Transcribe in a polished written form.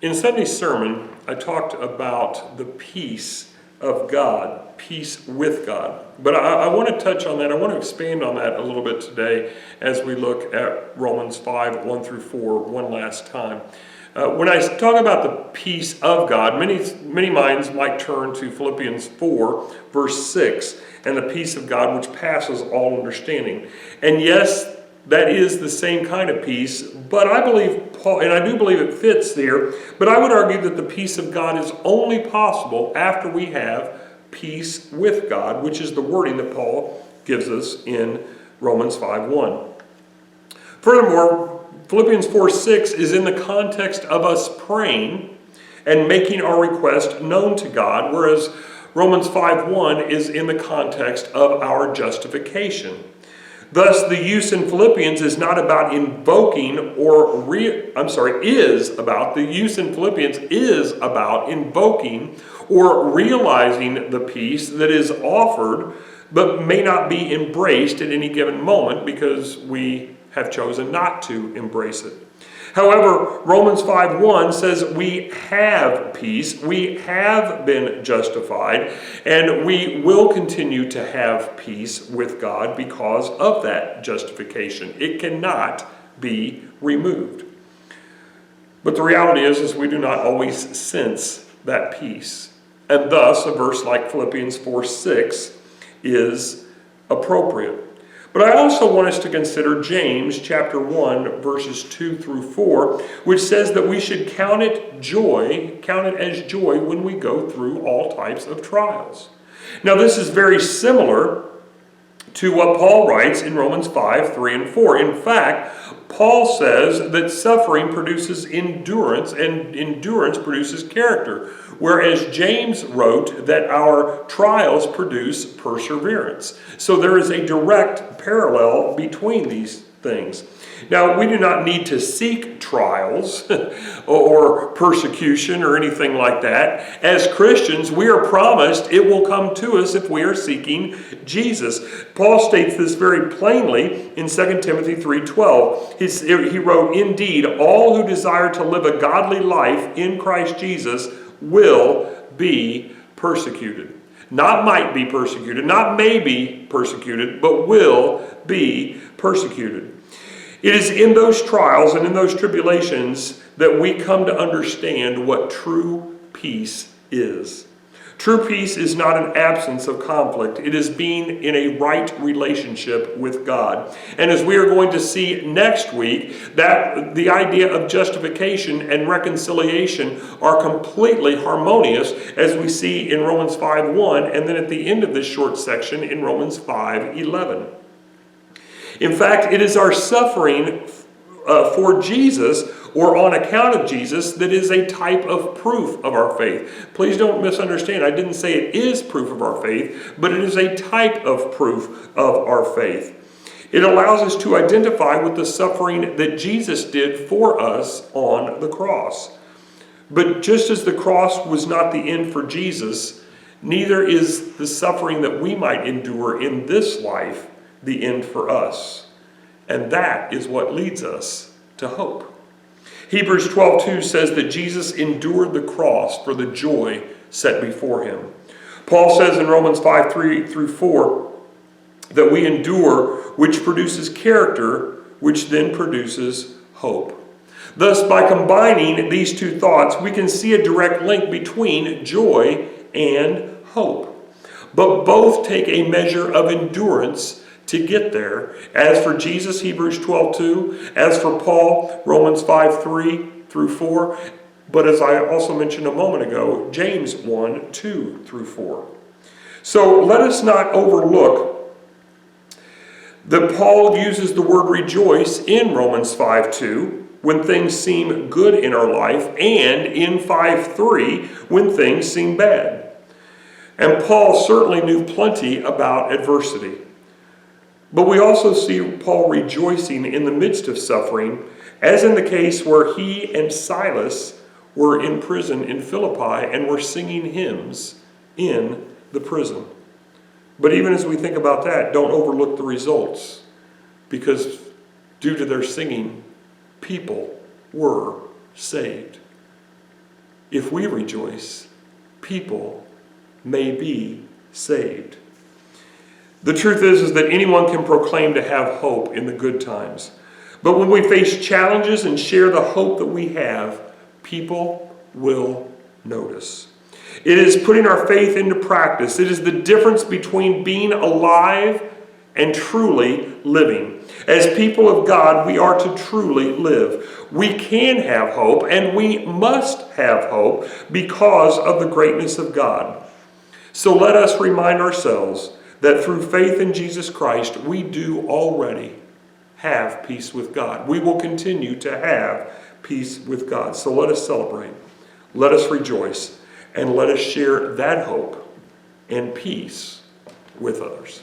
In Sunday's sermon, I talked about the peace of God, peace with God. But I want to touch on that. I want to expand on that a little bit today as we look at Romans 5, 1 through 4, one last time. When I talk about the peace of God, many minds might turn to Philippians 4, verse 6, and the peace of God which passes all understanding. And yes, that is the same kind of peace, but I believe Paul, and I do believe it fits there, but I would argue that the peace of God is only possible after we have peace with God, which is the wording that Paul gives us in Romans 5:1. Furthermore, Philippians 4:6 is in the context of us praying and making our request known to God, whereas Romans 5:1 is in the context of our justification. Thus, the use in Philippians is not about invoking the use in Philippians is about invoking or realizing the peace that is offered but may not be embraced at any given moment because we have chosen not to embrace it. However, Romans 5:1 says we have peace, we have been justified, and we will continue to have peace with God because of that justification. It cannot be removed. But the reality is we do not always sense that peace. And thus, a verse like Philippians 4:6 is appropriate. But I also want us to consider James chapter 1, verses 2 through 4, which says that we should count it as joy when we go through all types of trials. Now, this is very similar to what Paul writes in Romans 5, 3, and 4. In fact, Paul says that suffering produces endurance, and endurance produces character, whereas James wrote that our trials produce perseverance. So there is a direct parallel between these things. Now, we do not need to seek trials or persecution or anything like that. As Christians, we are promised it will come to us if we are seeking Jesus. Paul states this very plainly in 2 Timothy 3:12. He wrote, "Indeed, all who desire to live a godly life in Christ Jesus will be persecuted." Not might be persecuted, not may be persecuted, but will be persecuted. It is in those trials and in those tribulations that we come to understand what true peace is. True peace is not an absence of conflict. It is being in a right relationship with God. And as we are going to see next week, that the idea of justification and reconciliation are completely harmonious, as we see in Romans 5:1, and then at the end of this short section in Romans 5:11. In fact, it is our suffering for Jesus, or on account of Jesus, that is a type of proof of our faith. Please don't misunderstand. I didn't say it is proof of our faith, but it is a type of proof of our faith. It allows us to identify with the suffering that Jesus did for us on the cross. But just as the cross was not the end for Jesus, neither is the suffering that we might endure in this life the end for us. And that is what leads us to hope. Hebrews 12:2 says that Jesus endured the cross for the joy set before him. Paul says in Romans 5, 3 through 4 that we endure, which produces character, which then produces hope. Thus, by combining these two thoughts, we can see a direct link between joy and hope. But both take a measure of endurance to get there. As for Jesus, Hebrews 12:2. As for Paul, Romans 5:3 through 4. But as I also mentioned a moment ago, James 1:2 through 4. So let us not overlook that Paul uses the word rejoice in Romans 5:2 when things seem good in our life, and in 5:3 when things seem bad. And Paul certainly knew plenty about adversity. But we also see Paul rejoicing in the midst of suffering, as in the case where he and Silas were in prison in Philippi and were singing hymns in the prison. But even as we think about that, don't overlook the results, because due to their singing, people were saved. if we rejoice, people may be saved. The truth is that anyone can proclaim to have hope in the good times. But when we face challenges and share the hope that we have, people will notice. It is putting our faith into practice. It is the difference between being alive and truly living. As people of God, we are to truly live. We can have hope, and we must have hope because of the greatness of God. So let us remind ourselves that through faith in Jesus Christ, we do already have peace with God. We will continue to have peace with God. So let us celebrate, let us rejoice, and let us share that hope and peace with others.